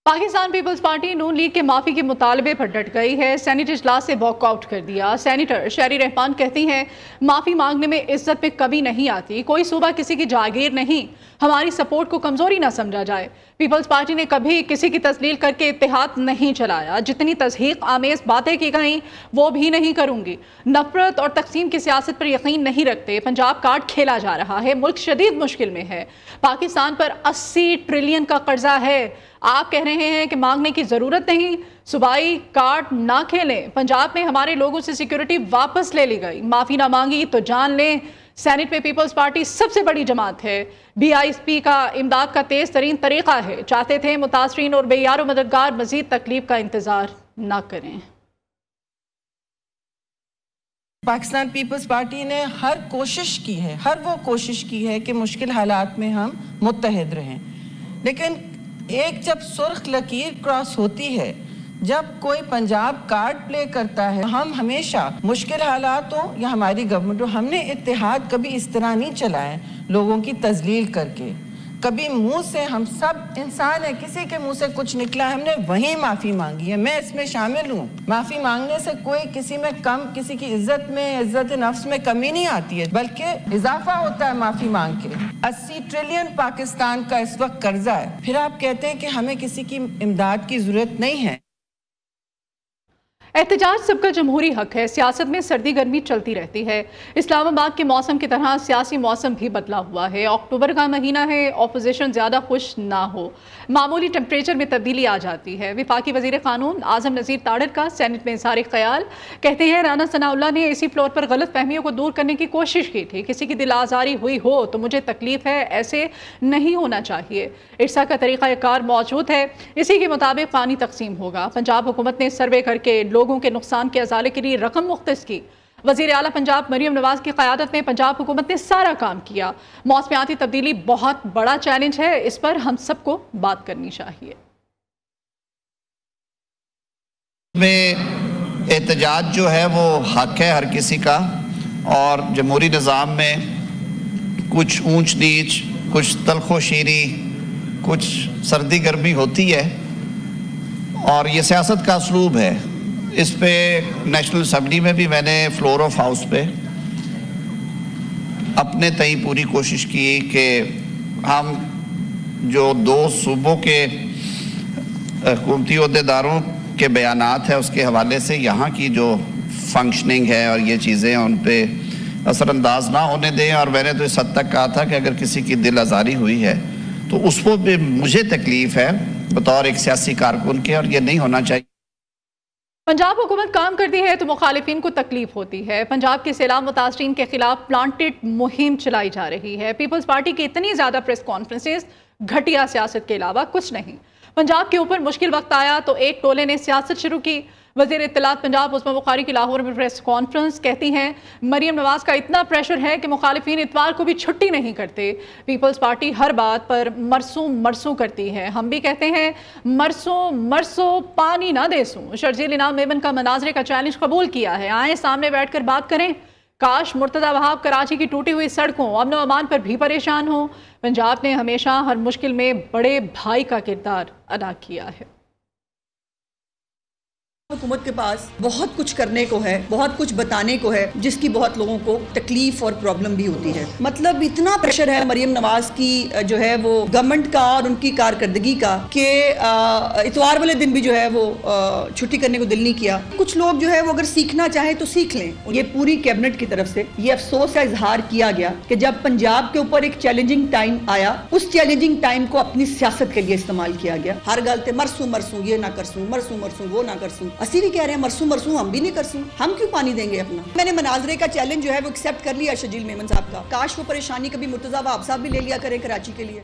Pakistan peoples party नून league के माफी के मुतालबे पर डट गई है। सेनेट इजलास से वॉकआउट कर दिया। सेनेटर शहरी रहमान कहती हैं माफी मांगने में इज्जत में कमी नहीं आती, कोई सूबा किसी की जागीर नहीं, हमारी सपोर्ट को कमजोरी ना समझा जाए। पीपल्स पार्टी ने कभी किसी की तस्लील करके इत्तेहाद नहीं चलाया, जितनी तजहीक आमेज बातें की गई वो भी नहीं करूंगी। नफरत और तकसीम की सियासत पर यकीन नहीं रखते। पंजाब कार्ड खेला जा रहा है, मुल्क शदीद मुश्किल में है। पाकिस्तान पर 80 ट्रिलियन का कर्जा है। आप कह रहे हैं कि मांगने की जरूरत नहीं, सूबाई कार्ड ना खेलें। पंजाब में हमारे लोगों से सिक्योरिटी वापस ले ली गई, माफी ना मांगी तो जान लें। सेनेट में पीपल्स पार्टी सबसे बड़ी जमात है। BISP का इमदाद का तेज तरीन तरीका है। चाहते थे मुतासरीन और बेयारो मददगार मजीद तकलीफ का इंतजार ना करें। पाकिस्तान पीपल्स पार्टी ने हर वो कोशिश की है कि मुश्किल हालात में हम मुत्तहिद रहें, लेकिन एक जब सुर्ख लकीर क्रॉस होती है, जब कोई पंजाब कार्ड प्ले करता है, हम हमेशा मुश्किल हालात हो या हमारी गवर्नमेंट हो, हमने इत्तेहाद कभी इस तरह नहीं चलाए लोगों की तजलील करके। कभी मुंह से, हम सब इंसान है, किसी के मुंह से कुछ निकला हमने वहीं माफ़ी मांगी है। मैं इसमें शामिल हूँ। माफ़ी मांगने से कोई किसी में कम, किसी की इज्जत में, इज्जत नफ्स में कमी नहीं आती है, बल्कि इजाफा होता है माफ़ी मांग के। 80 ट्रिलियन पाकिस्तान का इस वक्त कर्जा है, फिर आप कहते हैं कि हमें किसी की इमदाद की जरूरत नहीं है। एहतजाज सबका जमहूरी हक है। सियासत में सर्दी गर्मी चलती रहती है। इस्लामाबाद के मौसम की तरह सियासी मौसम भी बदला हुआ है। अक्टूबर का महीना है, ऑपोजिशन ज़्यादा खुश ना हो, मामूली टेम्परेचर में तब्दीली आ जाती है। वफाकी वज़ीर क़ानून आज़म नज़ीर ताड़र का सेनेट में इज़हार ख्याल। कहते हैं राना सनाउल्लाह ने इसी फ्लोर पर गलत फहमियों को दूर करने की कोशिश की थी। किसी की दिल आज़ारी हुई हो तो मुझे तकलीफ है, ऐसे नहीं होना चाहिए। इर्सा का तरीक़ाकार मौजूद है, इसी के मुताबिक पानी तकसीम होगा। पंजाब हुकूमत ने सर्वे करके लोगों के नुकसान के अजाले के लिए रकम मुख्तस की। वज़ीर आला पंजाब मरियम नवाज की क़यादत में पंजाब हुकूमत ने सारा काम किया। मौसमियाती तब्दीली बहुत बड़ा चैलेंज है, इस पर हम सबको बात करनी चाहिए। में एहतजाज जो है वो हक है हर किसी का, और जमहूरी निज़ाम में कुछ ऊंच नीच, कुछ तलखो शीरी, कुछ सर्दी गर्मी होती है, और ये सियासत का असलूब है। इस पे नेशनल असम्बली में भी मैंने फ्लोर ऑफ हाउस पे अपने तई पूरी कोशिश की कि हम जो दो सूबों के हुकूमती अहदेदारों के बयानात है उसके हवाले से यहाँ की जो फंक्शनिंग है और ये चीज़ें उन पे असरअंदाज ना होने दें। और मैंने तो इस हद तक कहा था कि अगर किसी की दिल आज़ारी हुई है तो उसको भी मुझे तकलीफ़ है बतौर एक सियासी कारकुन के, और ये नहीं होना चाहिए। पंजाब हुकूमत काम करती है तो मुखालिफिन को तकलीफ होती है। पंजाब के सैलाब मुतासरीन के खिलाफ प्लांटेड मुहिम चलाई जा रही है। पीपल्स पार्टी की इतनी ज़्यादा प्रेस कॉन्फ्रेंसेस घटिया सियासत के अलावा कुछ नहीं। पंजाब के ऊपर मुश्किल वक्त आया तो एक टोले ने सियासत शुरू की। वज़ीर इत्तलात पंजाब उस्मा बुखारी की लाहौर में प्रेस कॉन्फ्रेंस। कहती हैं मरियम नवाज का इतना प्रेशर है कि मुखालिफिन इतवार को भी छुट्टी नहीं करते। पीपल्स पार्टी हर बात पर मरसूं करती है। हम भी कहते हैं मरसों पानी ना देसूं। शर्जील इनाम मेमन का मनाजरे का चैलेंज कबूल किया है। आए सामने बैठ कर बात करें। काश मुर्तज़ा वहाब कराची की टूटी हुई सड़कों, अमन व अमान पर भी परेशान हो। पंजाब ने हमेशा हर मुश्किल में बड़े भाई का किरदार अदा किया है। हुकूमत के पास बहुत कुछ करने को है, बहुत कुछ बताने को है, जिसकी बहुत लोगों को तकलीफ और प्रॉब्लम भी होती है। मतलब इतना प्रेशर है मरियम नवाज की जो है वो गवर्नमेंट का और उनकी कारकर्दगी का कि इतवार वाले दिन भी जो है वो छुट्टी करने को दिल नहीं किया। कुछ लोग जो है वो अगर सीखना चाहे तो सीख लें। ये पूरी कैबिनेट की तरफ से ये अफसोस का इजहार किया गया कि जब पंजाब के ऊपर एक चैलेंजिंग टाइम आया, उस चैलेंजिंग टाइम को अपनी सियासत के लिए इस्तेमाल किया गया। हर गलते मरसूं ये ना करसूं, मरसूं वो ना करसूं। असी भी कह रहे हैं मरसूं हम भी नहीं करसूं, हम क्यों पानी देंगे अपना। मैंने मनाजरे का चैलेंज जो है वो एक्सेप्ट कर लिया शर्जील मेमन साहब का। काश वो परेशानी कभी मुर्तज़ा वहाब साहब भी ले लिया करें कराची के लिए।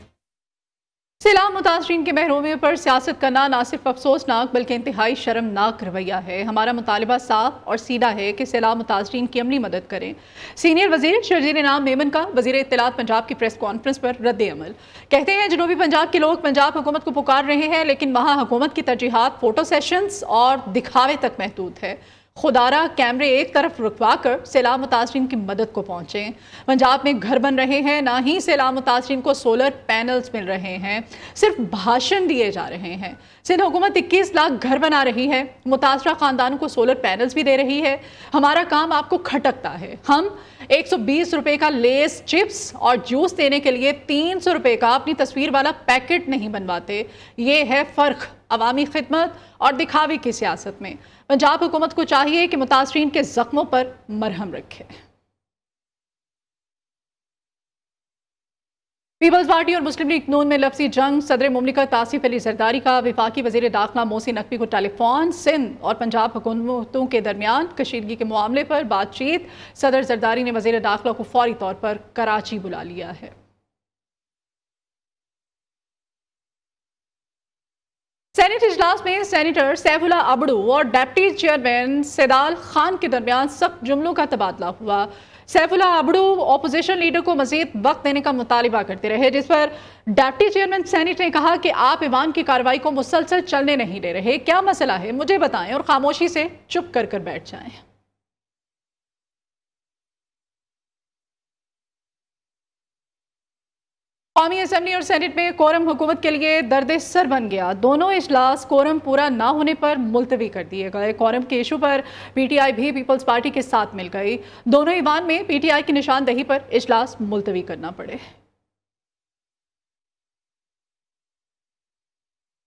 सैलाब मुतासरीन के महरूमे पर सियासत करना ना सिर्फ अफसोसनाक बल्कि इंतहाई शर्मनाक रवैया है। हमारा मुतालिबा साफ और सीधा है कि सैलाब मुतासरीन की अमली मदद करें। सीनियर वजीर शर्जील इनाम मेमन का वजीर इत्तलात पंजाब की प्रेस कॉन्फ्रेंस पर रद्द अमल। कहते हैं जनूबी पंजाब के लोग पंजाब हुकूमत को पुकार रहे हैं, लेकिन वहाँ हुकूमत की तरजीहात फोटो सेशंस और दिखावे तक महदूद है। खुदारा कैमरे एक तरफ रुकवा कर सैलाब मुतासरीन की मदद को पहुंचे। पंजाब में घर बन रहे हैं, ना ही सैलाब मुतासरीन को सोलर पैनल्स मिल रहे हैं, सिर्फ भाषण दिए जा रहे हैं। सिंध हुकूमत 21 लाख घर बना रही है, मुतासरा खानदानों को सोलर पैनल्स भी दे रही है। हमारा काम आपको खटकता है। हम 120 रुपए का लेस, चिप्स और जूस देने के लिए 300 रुपए का अपनी तस्वीर वाला पैकेट नहीं बनवाते। ये है फर्क अवामी खिदमत और दिखावे की सियासत में। पंजाब हुकूमत को चाहिए कि मुतासरीन के जख्मों पर मरहम रखे। पीपल्स पार्टी और मुस्लिम लीग नून में लफ्जी जंग। सदर मुमलिकत आसिफ अली जरदारी का वफाकी वज़ीर दाखिला मोहसिन नकवी को टेलीफोन। सिंध और पंजाब हुकूमतों के दरमियान कशीदगी के मामले पर बातचीत। सदर जरदारी ने वज़ीर दाखिला को फौरी तौर पर कराची बुला लिया है। सेनेट इजलास में सेनेटर सैफुल्लाह अबड़ू और डिप्टी चेयरमैन सैदाल खान के दरमियान सख्त जुमलों का तबादला हुआ। सैफुल्लाह अबड़ू ऑपोजिशन लीडर को मजीद वक्त देने का मुतालिबा करते रहे, जिस पर डिप्टी चेयरमैन सेनेट ने कहा कि आप ईवान की कार्रवाई को मुसलसल चलने नहीं दे रहे। क्या मसला है मुझे बताएं और खामोशी से चुप कर बैठ जाएं। कौमी असम्बली और सेनेट में कोरम हुकूमत के लिए दर्द सर बन गया। दोनों इजलास कोरम पूरा ना होने पर मुलतवी कर दिए गए। कोरम के इशू पर पीटीआई भी पीपल्स पार्टी के साथ मिल गई। दोनों ईवान में पीटीआई की निशानदही पर इजलास मुलतवी करना पड़े।